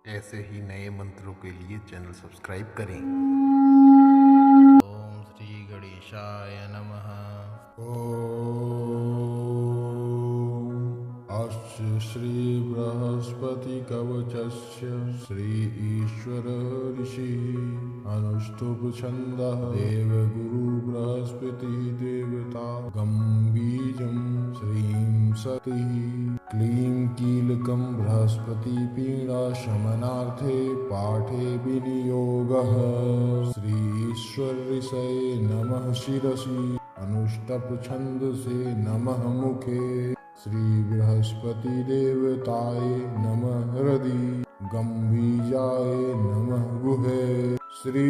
ऐसे ही नए मंत्रों के लिए चैनल सब्सक्राइब करें। ओम श्री गणेशाय नमः। अस्य श्री बृहस्पति कवचस्य श्री ईश्वर ऋषिः अनुष्टुप छन्दः देवगुरु बृहस्पति देवता गं बीजं श्रीं सतिः क्लीं कीलकं बृहस्पति पीडा शमनार्थे पाठे विनियोगः श्री ईश्वर ऋषये नमः शिरसि अनुष्टप छन्दसे नमः मुखे श्री बृहस्पति देवताय नमः हृदि गंबीजाय नमः गुहे श्री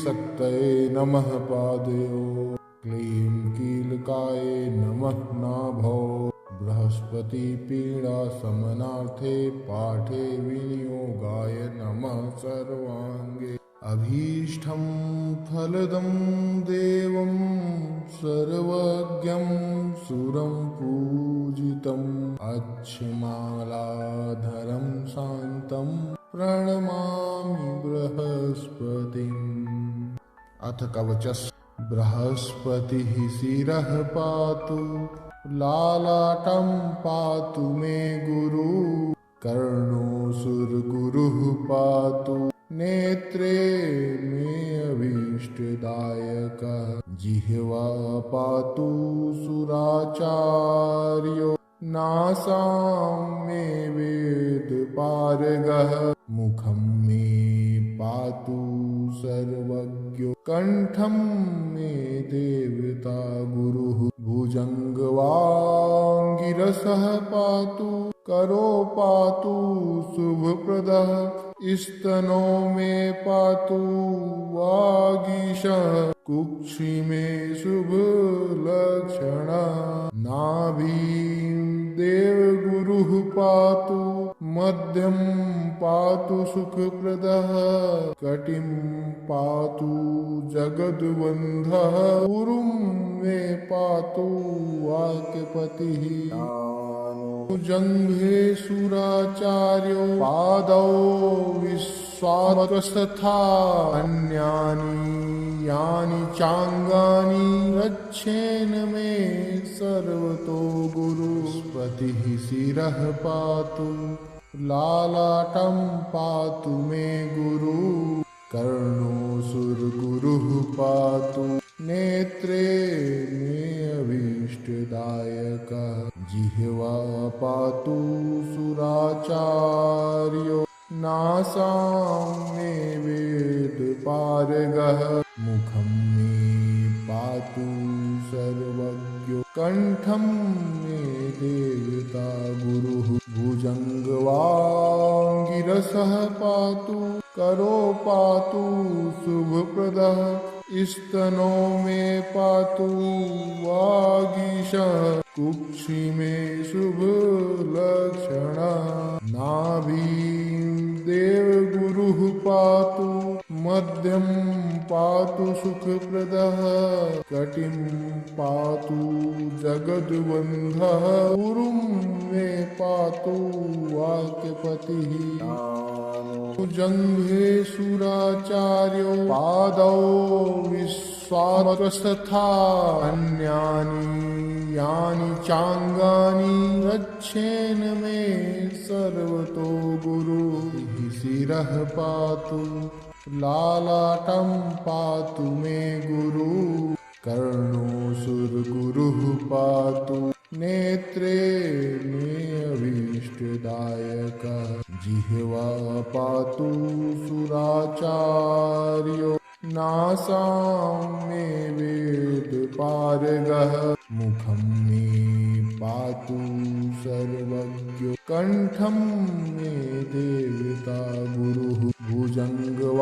शक्तये नमः पादयो क्लीं कीलकाय नमः नाभौ बृहस्पति पीडा समनार्थे पाठे विनियोगाय नमः सर्वांगे अभीष्टं फलदं देवं सर्वज्ञं सुरं पूजितम् अच्छमालाधरं शान्तं प्रणमामि बृहस्पतिम्। अथ कवचस्य बृहस्पतिः शिरः पातु लालाटं पातु मे गुरु कर्णो सुरगुरुः पातु नेत्रे मे अभीष्टदायक जिह्वा पातु सुराचार्यो नासां मे वेदपारगः मुखं मे पातु सर्वज्ञो कंठं मे देवता गुरुः भुजंगवांगिरसः पातु करो पातु शुभप्रदः स्तनो मे पातु वागीशः कुक्षि मे शुभलक्षणः नाभिं देवगुरुः पातु मध्यं पातु सुखप्रदः कटिं पातु जगद्बन्धः उरुं मे पातु वाक्पतिः जङ्घे सुराचार्यो पादौ विश्वात्मकस्तथा अन्यानि यानि चाङ्गानि रक्षेन मे सर्वतो गुरुस्पतिः शिरः पातु लालाटं पातु मे गुरु कर्णो सुरगुरुः पातु नेत्रे मे अभीष्टदायक जिह्वा पातु सुराचार्यो नासां मे वेदपारगः मुखं मे पातु सर्वज्ञो कंठं मे देवता गुरुः भुजंगवांगिरसः पातु करो पातु शुभप्रदः स्तनो मे पातु वागीशः कुक्षि मे शुभलक्षणः नाभिं देवगुरुः पातु मध्यं पातु सुखप्रदः कटिं पातु जगद्बन्धः उरुं मे पातु वाक्पतिः जङ्घे सुराचार्यो पादौ विश्वात्मकस्तथा अन्यानि यानि चाङ्गानि रक्षेन मे सर्वतो गुरुः शिरः पातु लालाटं पातु मे गुरु कर्णो सुरगुरुः पातु नेत्रे मे अभीष्टदायक जिह्वा पातु सुराचार्यो नासां मे वेदपारगः मुखं मे पातु सर्वज्ञो कंठं मे देवता गुरुः भुजंगवांगिरसः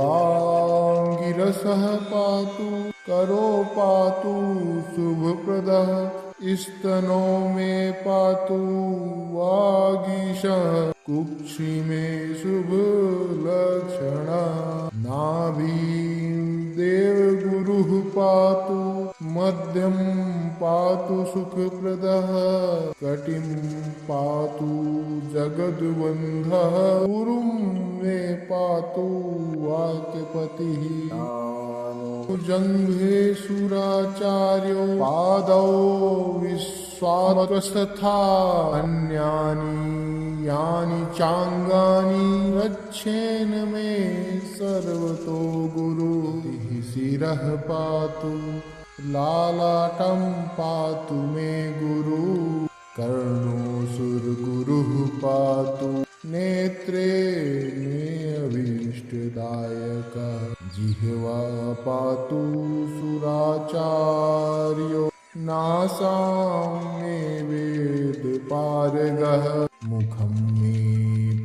पातु करो पातु शुभप्रदः स्तनो मे पातु वागीशः कुक्षि मे शुभलक्षणः नाभिं देवगुरुः पातु मध्यं पातु सुखप्रदः कटिं पातु जगद्बन्धः उरुं मे पातु वाक्पतिः जङ्घे सुराचार्यो पादौ विश्वावतस्तथा अन्यानि यानि चाङ्गानि रक्षेन मे सर्वतो गुरुः शिरः पातु लालाटं पातु मे गुरु कर्णोऽसुरगुरुः पातु नेत्रे मे अभीष्टदायकः जिह्वा पातु सुराचार्यो नासां मे वेदपारगः मुखं मे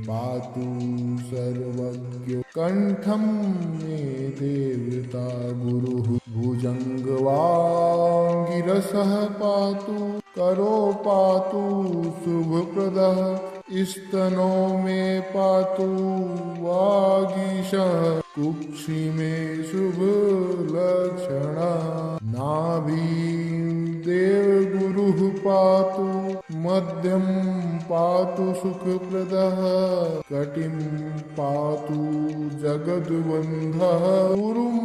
पातु सर्वज्ञो कण्ठं मे देवता गुरुः भुजङ्गवाङ्गिरसः पातु करो पातु शुभप्रदः स्तनो मे पातु वागीशः कुक्षि मे शुभलक्षणः नाभिं देवगुरुः पातु मध्यं पातु सुखप्रदः कटिं पातु जगद्बन्धः गुरुं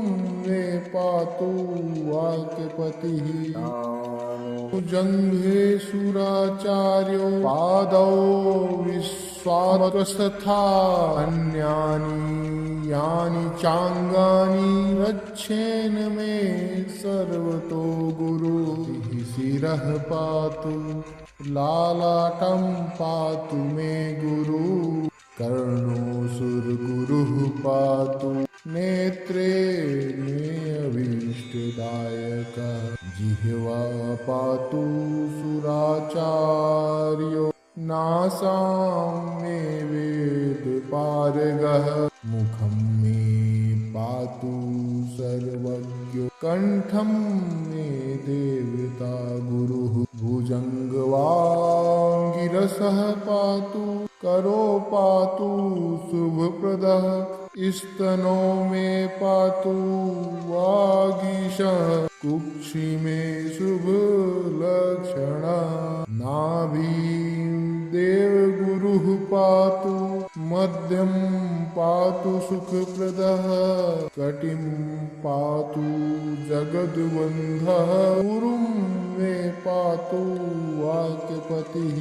मे पातु वाक्पतिः जङ्घे सुराचार्यो पादौ विश्वावतस्तथा अन्यानि यानि चाङ्गानि रक्षेन मे सर्वतो गुरुः शिरः पातु लालाटं पातु मे गुरु कर्णोऽसुरगुरुः पातु नेत्रे मे अभीष्टदायकः जिह्वा पातु सुराचार्यो नासां मे वेदपारगः मुखं मे पातु सर्वज्ञो कण्ठं मे देवता गुरुः भुजङ्गवाङ्गिरसः पातु करो पातु शुभप्रदः स्तनो मे पातु वागीशः कुक्षि मे शुभलक्षणः नाभिं देवगुरुः पातु मध्यं पातु सुखप्रदः कटिं पातु जगद्बन्धः गुरुं मे पातु वाक्पतिः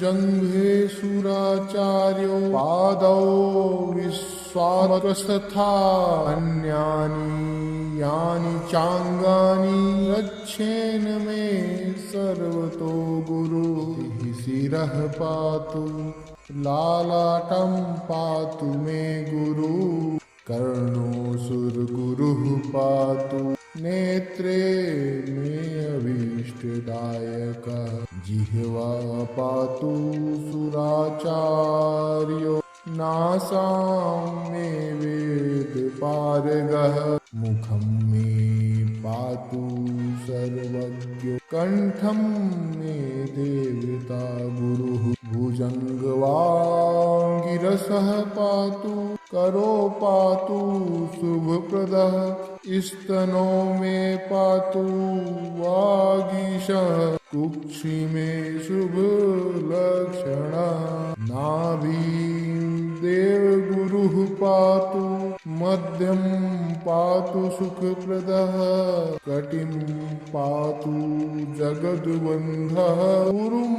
जङ्घे सुराचार्यो पादौ विश्वावतस्तथा अन्यानि यानि चाङ्गानि रक्षेन मे सर्वतो गुरुः शिरः पातु लालाटं पातु मे गुरु कर्णोऽसुरगुरुः पातु नेत्रे मे अभीष्टदायकः जिह्वा पातु सुराचार्यो नासां मे वेदपारगः मुखं मे पातु सर्वज्ञो कण्ठं मे देवता गुरुः भुजङ्गवाङ्गिरसः पातु करो पातु शुभप्रदः स्तनो मे पातु वागीशः कुक्षि मे शुभलक्षणः नाभिं देवगुरुः पातु मध्यं पातु सुखप्रदः कटिं पातु जगद्बन्धः गुरुं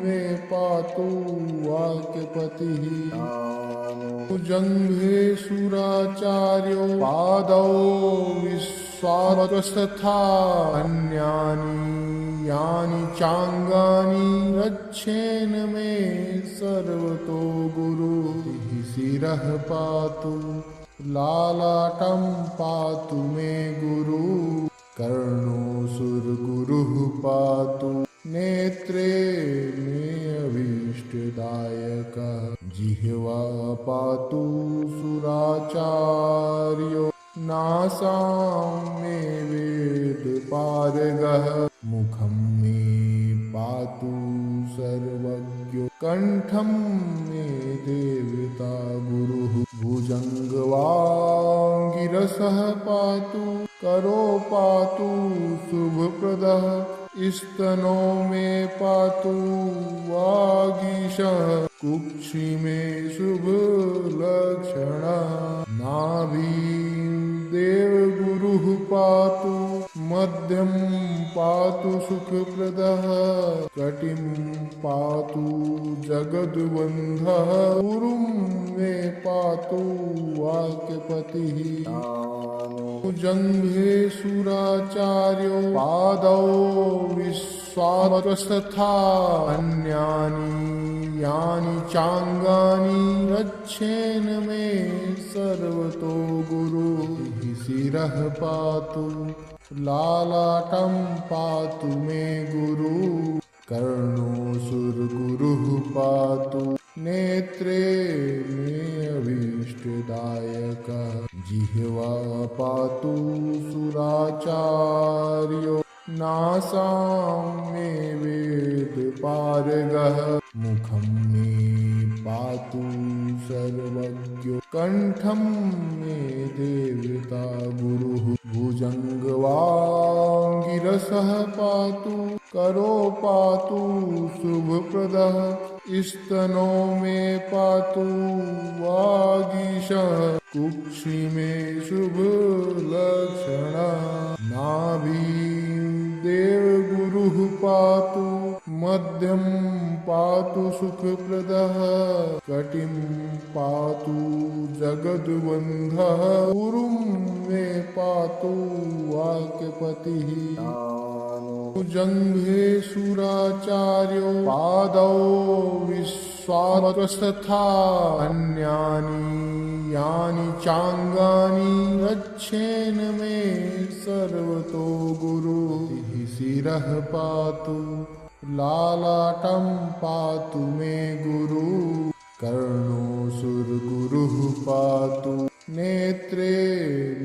मे पातु वाक्पतिः जङ्घे सुराचार्यो पादौ विश्वावतस्तथा अन्यानि यानि चाङ्गानि रक्षेन मे सर्वतो गुरुः शिरः पातु लालाटं पातु मे गुरु कर्णोऽसुरगुरुः पातु नेत्रे मे अभीष्टदायकः जिह्वा पातु सुराचार्यो नासां मे वेदपारगः मुखं मे पातु सर्वज्ञो कण्ठं मे देवता गुरुः भुजङ्गवाङ्गिरसः पातु करो पातु शुभप्रदः स्तनो मे पातु वागीशः कुक्षि में शुभ लक्षणा नाभिं देवगुरुः पातु मध्यं पातु सुखप्रदः कटिं पातु जगद्बन्धः गुरुं मे पातु वाक्यपतिः जङ्घे सुराचार्यो पादौ विश्वावतस्तथा अन्यानि यानि चाङ्गानि रक्षेन मे सर्वतो गुरुः शिरः पातु लालाटं पातु मे गुरु कर्णोऽसुरगुरुः पातु नेत्रे मे अभीष्टदायकः जिह्वा पातु सुराचार्यो नासां मे वेदपारगः मुखं मे पातु सर्वज्ञो कण्ठं मे देवता गुरुः भुजङ्गवाङ्गिरसः पातु करो पातु शुभप्रदः स्तनो मे पातु वागीशः कुक्षि मे शुभलक्षणा नाभिं देवगुरुः पातु मध्यं पातु सुखप्रदः कटिं पातु जगद्बन्धः गुरुं मे पातु वाक्यपतिः जङ्घे सुराचार्यो पादौ विश्वावतस्तथा अन्यानि यानि चाङ्गानि रक्षेन मे सर्वतो गुरुः शिरः पातु लालाटं पातु मे गुरु कर्णोऽसुरगुरुः पातु नेत्रे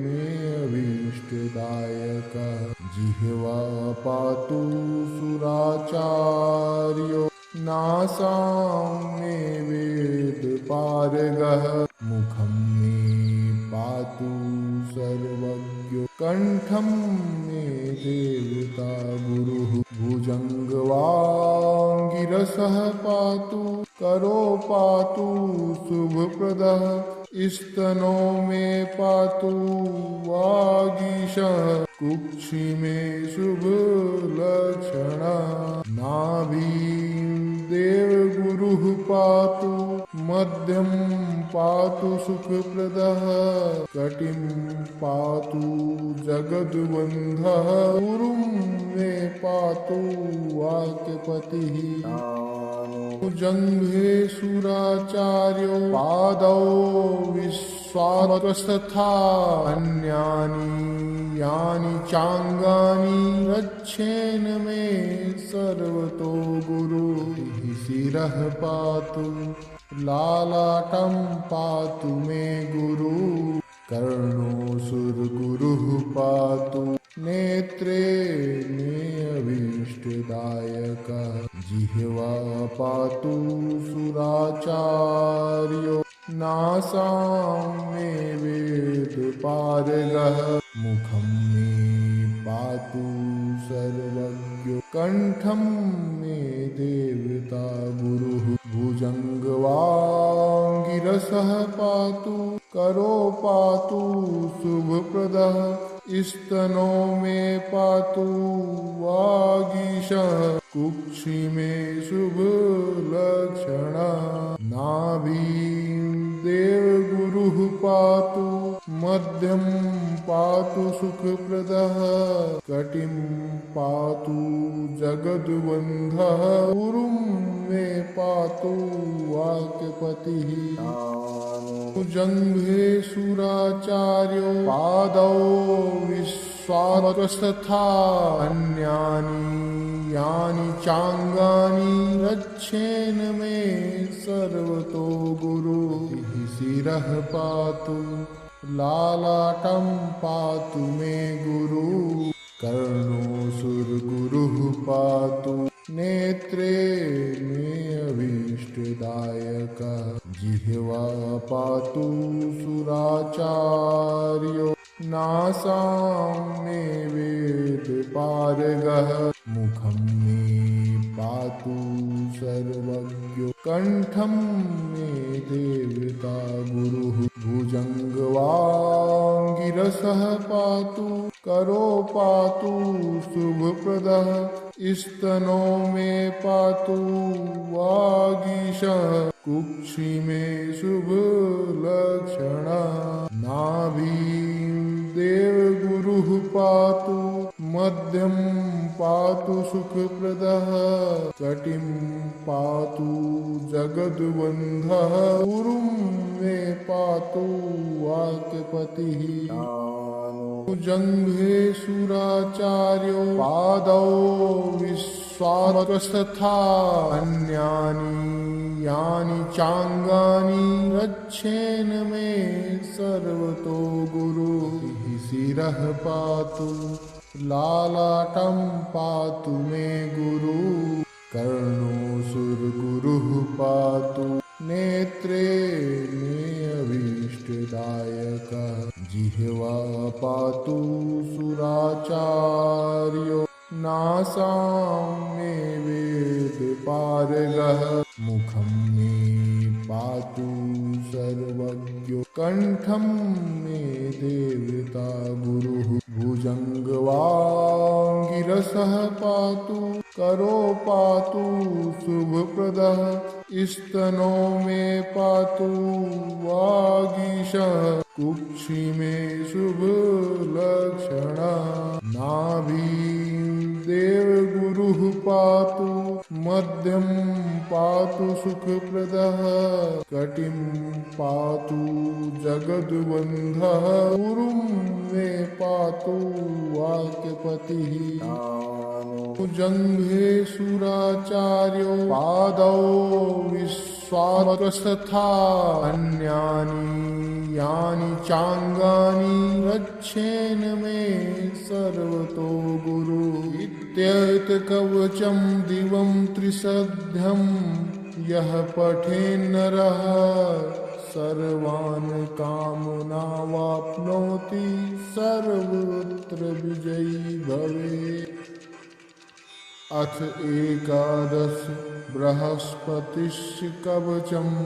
मे अभीष्टदायकः जिह्वा पातु सुराचार्यो नासां मे वेदपारगः मुखं मे पातु सर्वज्ञो कण्ठं मे देवता गुरुः भुजङ्गवाङ्गिरसः पातु करो पातु शुभप्रदः स्तनो मे पातु वागीशः कुक्षि मे शुभलक्षणा नाभिं देवगुरुः पातु मध्यं पातु सुखप्रदः कटिं पातु जगद्बन्धः गुरुं मे पातु वाक्यपतिः जङ्घे सुराचार्यो पादौ विश्वावतस्तथा अन्यानि यानि चाङ्गानि रक्षेन मे सर्वतो गुरुः शिरः पातु लालाटं पातु मे गुरु कर्णोऽसुरगुरुः पातु नेत्रे मे अभीष्टदायकः जिह्वा पातु सुराचार्यो नासां मे वेदपारगः मुखं मे पातु सर्वज्ञो कण्ठं मे देवता गुरुः भुजङ्गवाङ्गिरसः पातु करो पातु शुभप्रदः स्तनो मे पातु वागीशः कुक्षि मे शुभलक्षणा नाभिं देवगुरुः पातु मध्यं पातु सुखप्रदः कटिं पातु जगद्बन्धः गुरुं मे पातु वाक्यपतिः जङ्घे सुराचार्यो पादौ विश्वावतस्तथा अन्यानि यानि चाङ्गानि रक्षेन मे सर्वतो गुरुः शिरः पातु लालाटं पातु मे गुरु कर्णोऽसुरगुरुः पातु नेत्रे मे अभीष्टदायकः जिह्वा पातु सुराचार्यो नासां मे वेदपारगः मुखं मे पातु सर्वज्ञो सर्वज्ञो कंठम मे देवता गुरुः भुजंगवांगिरसः पातु करो पातु शुभप्रदः स्तनो मे पातु वागीशः कुक्षि मे शुभलक्षणः नाभिं देवगुरुः पातु मध्यं पातु सुखप्रदः कटिं पातु जगद्बन्धः उरुं मे पातु वाक्पतिः जङ्घे सुराचार्यो पादौ विश्वात्मकस्तथा अन्यानि यानि चाङ्गानि रक्षेन मे सर्वतो गुरुः शिरः पातु लालाटं पातु मे गुरु कर्णोऽसुरगुरुः पातु नेत्रे मे अभीष्टदायकः जिह्वा पातु सुराचार्यो नासां मे वेदपारगः मुखं मे पातु सर्वज्ञो कंठं मे देवता गुरुः भुजंगवांगिरसः पातु करो पातु शुभप्रदः स्तनो मे पातु वागीशः कुक्षि मे शुभलक्षणः नाभिं देवगुरुः पातु मध्यं पातु सुखप्रदः कटिं पातु जगद्बन्धः उरुं मे पातु वाक्पतिः जङ्घे सुराचार्यो पादौ विश्वात्मकस्तथा अन्यानि यानि चाङ्गानि रक्षेन मे सर्वतो गुरुः इत्येतत्कवचं दिवं त्रिसध्यं यः पठेन्नरः सर्वान् कामनावाप्नोति सर्वत्र विजयी भवेत्। अथ एकादश बृहस्पतिश्च कवचम्।